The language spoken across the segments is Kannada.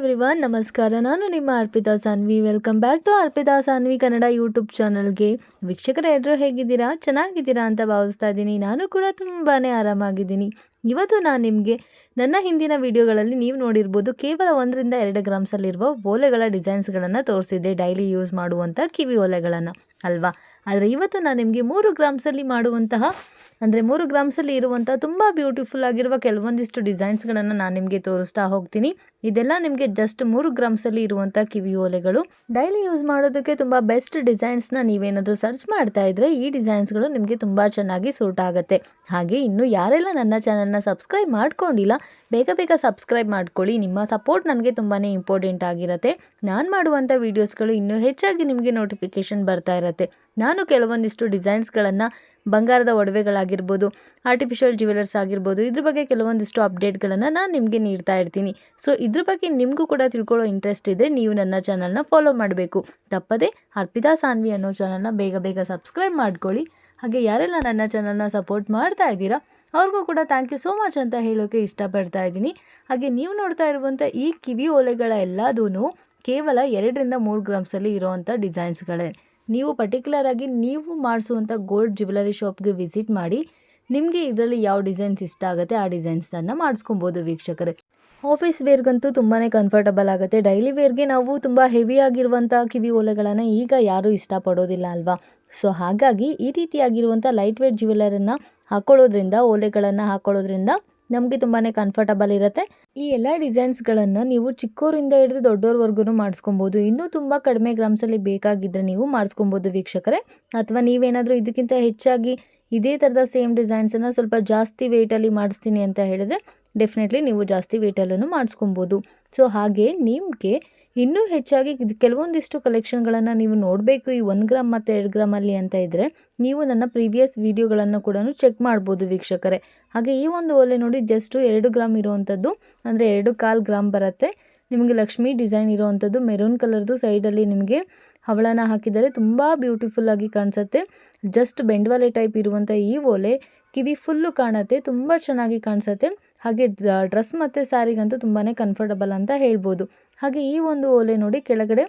ಎವ್ರಿವನ್, ನಮಸ್ಕಾರ. ನಾನು ನಿಮ್ಮ Arpita Sanvi. Welcome back to Arpita Sanvi Kannada YouTube ಚಾನಲ್ಗೆ. ವೀಕ್ಷಕರೇ, ಎಲ್ಲರೂ ಹೇಗಿದ್ದೀರಾ? ಚೆನ್ನಾಗಿದ್ದೀರಾ ಅಂತ ಭಾವಿಸ್ತಾ ಇದ್ದೀನಿ. ನಾನು ಕೂಡ ತುಂಬಾ ಆರಾಮಾಗಿದ್ದೀನಿ. ಇವತ್ತು ನಾನು ನಿಮಗೆ ನನ್ನ ಹಿಂದಿನ ವಿಡಿಯೋಗಳಲ್ಲಿ ನೀವು ನೋಡಿರ್ಬೋದು, ಕೇವಲ 1-2 ಗ್ರಾಮ್ಸಲ್ಲಿರುವ ಓಲೆಗಳ ಡಿಸೈನ್ಸ್ಗಳನ್ನು ತೋರಿಸಿದ್ದೆ, ಡೈಲಿ ಯೂಸ್ ಮಾಡುವಂಥ ಕಿವಿ ಓಲೆಗಳನ್ನು ಅಲ್ವಾ. ಆದರೆ ಇವತ್ತು ನಾನು ನಿಮಗೆ 3 ಗ್ರಾಮ್ಸಲ್ಲಿ ಮಾಡುವಂತಹ, ಅಂದರೆ 3 ಗ್ರಾಮ್ಸಲ್ಲಿ ಇರುವಂಥ ತುಂಬ ಬ್ಯೂಟಿಫುಲ್ ಆಗಿರುವ ಕೆಲವೊಂದಿಷ್ಟು ಡಿಸೈನ್ಸ್ಗಳನ್ನು ನಾನು ನಿಮಗೆ ತೋರಿಸ್ತಾ ಹೋಗ್ತೀನಿ. ಇದೆಲ್ಲ ನಿಮಗೆ ಜಸ್ಟ್ 3 ಗ್ರಾಮ್ಸಲ್ಲಿ ಇರುವಂಥ ಕಿವಿ ಓಲೆಗಳು. ಡೈಲಿ ಯೂಸ್ ಮಾಡೋದಕ್ಕೆ ತುಂಬ ಬೆಸ್ಟ್ ಡಿಸೈನ್ಸ್ನ ನೀವೇನಾದರೂ ಸರ್ಚ್ ಮಾಡ್ತಾ ಇದ್ದರೆ ಈ ಡಿಸೈನ್ಸ್ಗಳು ನಿಮಗೆ ತುಂಬ ಚೆನ್ನಾಗಿ ಸೂಟ್ ಆಗುತ್ತೆ. ಹಾಗೆ ಇನ್ನು ಯಾರೆಲ್ಲ ನನ್ನ ಚಾನಲ್ನ ಸಬ್ಸ್ಕ್ರೈಬ್ ಮಾಡ್ಕೊಂಡಿಲ್ಲ, ಬೇಗ ಸಬ್ಸ್ಕ್ರೈಬ್ ಮಾಡ್ಕೊಳ್ಳಿ. ನಿಮ್ಮ ಸಪೋರ್ಟ್ ನನಗೆ ತುಂಬಾ ಇಂಪಾರ್ಟೆಂಟ್ ಆಗಿರುತ್ತೆ. ನಾನು ಮಾಡುವಂಥ ವೀಡಿಯೋಸ್ಗಳು ಇನ್ನೂ ಹೆಚ್ಚಾಗಿ ನಿಮಗೆ ನೋಟಿಫಿಕೇಷನ್ ಬರ್ತಾ ಇರುತ್ತೆ. ನಾನು ಕೆಲವೊಂದಿಷ್ಟು ಡಿಸೈನ್ಸ್ಗಳನ್ನು, ಬಂಗಾರದ ಒಡವೆಗಳಾಗಿರ್ಬೋದು, ಆರ್ಟಿಫಿಷಿಯಲ್ ಜ್ಯುವೆಲರ್ಸ್ ಆಗಿರ್ಬೋದು, ಇದ್ರ ಬಗ್ಗೆ ಕೆಲವೊಂದಿಷ್ಟು ಅಪ್ಡೇಟ್ಗಳನ್ನು ನಾನು ನಿಮಗೆ ನೀಡ್ತಾ ಇರ್ತೀನಿ. ಸೊ ಇದ್ರ ಬಗ್ಗೆ ನಿಮಗೂ ಕೂಡ ತಿಳ್ಕೊಳ್ಳೋ ಇಂಟ್ರೆಸ್ಟ್ ಇದೆ, ನೀವು ನನ್ನ ಚಾನಲ್ನ ಫಾಲೋ ಮಾಡಬೇಕು. ತಪ್ಪದೆ ಅರ್ಪಿತಾ ಸಾನ್ವಿ ಅನ್ನೋ ಚಾನಲ್ನ ಬೇಗ ಸಬ್ಸ್ಕ್ರೈಬ್ ಮಾಡ್ಕೊಳ್ಳಿ. ಹಾಗೆ ಯಾರೆಲ್ಲ ನನ್ನ ಚಾನಲ್ನ ಸಪೋರ್ಟ್ ಮಾಡ್ತಾ ಇದ್ದೀರಾ ಅವ್ರಿಗೂ ಕೂಡ ಥ್ಯಾಂಕ್ ಯು ಸೋ ಮಚ್ ಅಂತ ಹೇಳೋಕ್ಕೆ ಇಷ್ಟಪಡ್ತಾ ಇದ್ದೀನಿ. ಹಾಗೆ ನೀವು ನೋಡ್ತಾ ಇರುವಂಥ ಈ ಕಿವಿ ಓಲೆಗಳ ಎಲ್ಲದೂ ಕೇವಲ 2-3 ಗ್ರಾಮ್ಸಲ್ಲಿ ಇರೋವಂಥ ಡಿಸೈನ್ಸ್ಗಳೇ. ನೀವು ಪರ್ಟಿಕ್ಯುಲರ್ ಆಗಿ ನೀವು ಮಾಡಿಸುವಂಥ ಗೋಲ್ಡ್ ಜ್ಯುವೆಲರಿ ಶಾಪ್ಗೆ ವಿಸಿಟ್ ಮಾಡಿ, ನಿಮಗೆ ಇದರಲ್ಲಿ ಯಾವ ಡಿಸೈನ್ಸ್ ಇಷ್ಟ ಆಗುತ್ತೆ ಆ ಡಿಸೈನ್ಸನ್ನು ಮಾಡಿಸ್ಕೊಬೋದು ವೀಕ್ಷಕರೇ. ಆಫೀಸ್ ವೇರ್ಗಂತೂ ತುಂಬಾ ಕಂಫರ್ಟಬಲ್ ಆಗುತ್ತೆ. ಡೈಲಿ ವೇರ್ಗೆ ನಾವು ತುಂಬ ಹೆವಿ ಆಗಿರುವಂಥ ಕಿವಿ ಓಲೆಗಳನ್ನು ಈಗ ಯಾರೂ ಇಷ್ಟಪಡೋದಿಲ್ಲ ಅಲ್ವಾ. ಸೊ ಹಾಗಾಗಿ ಈ ರೀತಿಯಾಗಿರುವಂಥ ಲೈಟ್ ವೇಟ್ ಜ್ಯುವೆಲರನ್ನು ಹಾಕೊಳ್ಳೋದ್ರಿಂದ, ಓಲೆಗಳನ್ನು ಹಾಕೊಳ್ಳೋದ್ರಿಂದ ನಮಗೆ ತುಂಬಾ ಕಂಫರ್ಟಬಲ್ ಇರುತ್ತೆ. ಈ ಎಲ್ಲ ಡಿಸೈನ್ಸ್ಗಳನ್ನು ನೀವು ಚಿಕ್ಕವರಿಂದ ಹಿಡಿದು ದೊಡ್ಡವ್ರವರೆಗೂ ಮಾಡಿಸ್ಕೊಬೋದು. ಇನ್ನೂ ತುಂಬ ಕಡಿಮೆ ಗ್ರಾಮ್ಸಲ್ಲಿ ಬೇಕಾಗಿದ್ದರೆ ನೀವು ಮಾಡಿಸ್ಕೊಬೋದು ವೀಕ್ಷಕರೇ. ಅಥವಾ ನೀವೇನಾದರೂ ಇದಕ್ಕಿಂತ ಹೆಚ್ಚಾಗಿ ಇದೇ ಥರದ ಸೇಮ್ ಡಿಸೈನ್ಸನ್ನು ಸ್ವಲ್ಪ ಜಾಸ್ತಿ ವೆಯ್ಟಲ್ಲಿ ಮಾಡಿಸ್ತೀನಿ ಅಂತ ಹೇಳಿದ್ರೆ ಡೆಫಿನೆಟ್ಲಿ ನೀವು ಜಾಸ್ತಿ ವೆಯ್ಟಲ್ಲೂ ಮಾಡಿಸ್ಕೊಬೋದು. ಸೊ ಹಾಗೆ ನಿಮಗೆ ಇನ್ನೂ ಹೆಚ್ಚಾಗಿ ಕೆಲವೊಂದಿಷ್ಟು ಕಲೆಕ್ಷನ್ಗಳನ್ನು ನೀವು ನೋಡಬೇಕು ಈ 1 ಗ್ರಾಮ್ ಮತ್ತು 2 ಗ್ರಾಮಲ್ಲಿ ಅಂತ ಇದ್ದರೆ, ನೀವು ನನ್ನ ಪ್ರೀವಿಯಸ್ ವೀಡಿಯೋಗಳನ್ನು ಕೂಡ ಚೆಕ್ ಮಾಡ್ಬೋದು ವೀಕ್ಷಕರೇ. ಹಾಗೆ ಈ ಒಂದು ಓಲೆ ನೋಡಿ, ಜಸ್ಟು 2 ಗ್ರಾಮ್ ಇರುವಂಥದ್ದು, ಅಂದರೆ 2.25 ಗ್ರಾಮ್ ಬರುತ್ತೆ. ನಿಮಗೆ ಲಕ್ಷ್ಮಿ ಡಿಸೈನ್ ಇರೋವಂಥದ್ದು, ಮೆರೂನ್ ಕಲರ್ದು ಸೈಡಲ್ಲಿ ನಿಮಗೆ ಹವಳನ ಹಾಕಿದರೆ ತುಂಬ ಬ್ಯೂಟಿಫುಲ್ಲಾಗಿ ಕಾಣಿಸುತ್ತೆ. ಜಸ್ಟ್ ಬೆಂಡ್ವಾಲೆ ಟೈಪ್ ಇರುವಂಥ ಈ ಓಲೆ ಕಿವಿ ಫುಲ್ಲು ಕಾಣುತ್ತೆ, ತುಂಬ ಚೆನ್ನಾಗಿ ಕಾಣಿಸುತ್ತೆ. ಹಾಗೆ ಡ್ರೆಸ್ ಮತ್ತು ಸ್ಯಾರಿಗಂತೂ ತುಂಬಾ ಕಂಫರ್ಟಬಲ್ ಅಂತ ಹೇಳ್ಬೋದು. ಹಾಗೆ ಈ ಒಂದು ಓಲೆ ನೋಡಿ, ಕೆಳಗಡೆ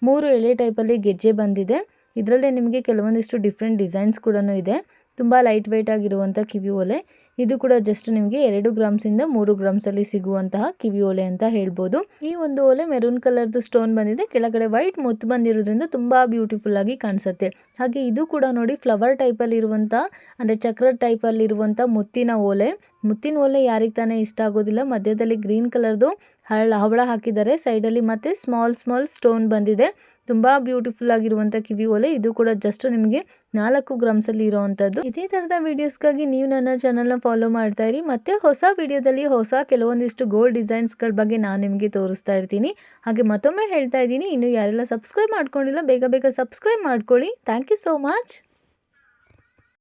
3 ಎಳೆ ಟೈಪಲ್ಲಿ ಗೆಜ್ಜೆ ಬಂದಿದೆ. ಇದರಲ್ಲೇ ನಿಮಗೆ ಕೆಲವೊಂದಿಷ್ಟು ಡಿಫ್ರೆಂಟ್ ಡಿಸೈನ್ಸ್ ಕೂಡ ಇದೆ. ತುಂಬ ಲೈಟ್ ವೆಯ್ಟ್ ಆಗಿರುವಂಥ ಕಿವಿ ಓಲೆ. ಇದು ಕೂಡ ಜಸ್ಟ್ ನಿಮಗೆ 2 ಗ್ರಾಮ್ಸಿಂದ 3 ಗ್ರಾಮ್ಸಲ್ಲಿ ಸಿಗುವಂತಹ ಕಿವಿ ಓಲೆ ಅಂತ ಹೇಳ್ಬೋದು. ಈ ಒಂದು ಓಲೆ ಮೆರೂನ್ ಕಲರ್ದು ಸ್ಟೋನ್ ಬಂದಿದೆ, ಕೆಳಗಡೆ ವೈಟ್ ಮುತ್ತು ಬಂದಿರೋದ್ರಿಂದ ತುಂಬ ಬ್ಯೂಟಿಫುಲ್ಲಾಗಿ ಕಾಣಿಸುತ್ತೆ. ಹಾಗೆ ಇದು ಕೂಡ ನೋಡಿ, ಫ್ಲವರ್ ಟೈಪಲ್ಲಿ ಇರುವಂಥ, ಅಂದರೆ ಚಕ್ರ ಟೈಪಲ್ಲಿ ಇರುವಂಥ ಮುತ್ತಿನ ಓಲೆ. ಮುತ್ತಿನ ಓಲೆ ಯಾರಿಗೆ ತಾನೇ ಇಷ್ಟ ಆಗೋದಿಲ್ಲ. ಮಧ್ಯದಲ್ಲಿ ಗ್ರೀನ್ ಕಲರ್ದು ಹವಳ ಹಾಕಿದ್ದಾರೆ, ಸೈಡಲ್ಲಿ ಮತ್ತೆ ಸ್ಮಾಲ್ ಸ್ಟೋನ್ ಬಂದಿದೆ. ತುಂಬ ಬ್ಯೂಟಿಫುಲ್ ಆಗಿರುವಂಥ ಕಿವಿ ಓಲೆ. ಇದು ಕೂಡ ಜಸ್ಟ್ ನಿಮಗೆ 4 ಗ್ರಾಮ್ಸಲ್ಲಿ ಇರೋವಂಥದ್ದು. ಇದೇ ಥರದ ವೀಡಿಯೋಸ್ಗಾಗಿ ನೀವು ನನ್ನ ಚಾನಲ್ನ ಫಾಲೋ ಮಾಡ್ತಾ ಇರಿ. ಮತ್ತು ಹೊಸ ವಿಡಿಯೋದಲ್ಲಿ ಹೊಸ ಕೆಲವೊಂದಿಷ್ಟು ಗೋಲ್ಡ್ ಡಿಸೈನ್ಸ್ಗಳ ಬಗ್ಗೆ ನಾನು ನಿಮಗೆ ತೋರಿಸ್ತಾ ಇರ್ತೀನಿ. ಹಾಗೆ ಮತ್ತೊಮ್ಮೆ ಹೇಳ್ತಾ ಇದ್ದೀನಿ, ಇನ್ನು ಯಾರೆಲ್ಲ ಸಬ್ಸ್ಕ್ರೈಬ್ ಮಾಡ್ಕೊಂಡಿಲ್ಲ ಬೇಗ ಸಬ್ಸ್ಕ್ರೈಬ್ ಮಾಡ್ಕೊಳ್ಳಿ. Thank you so much.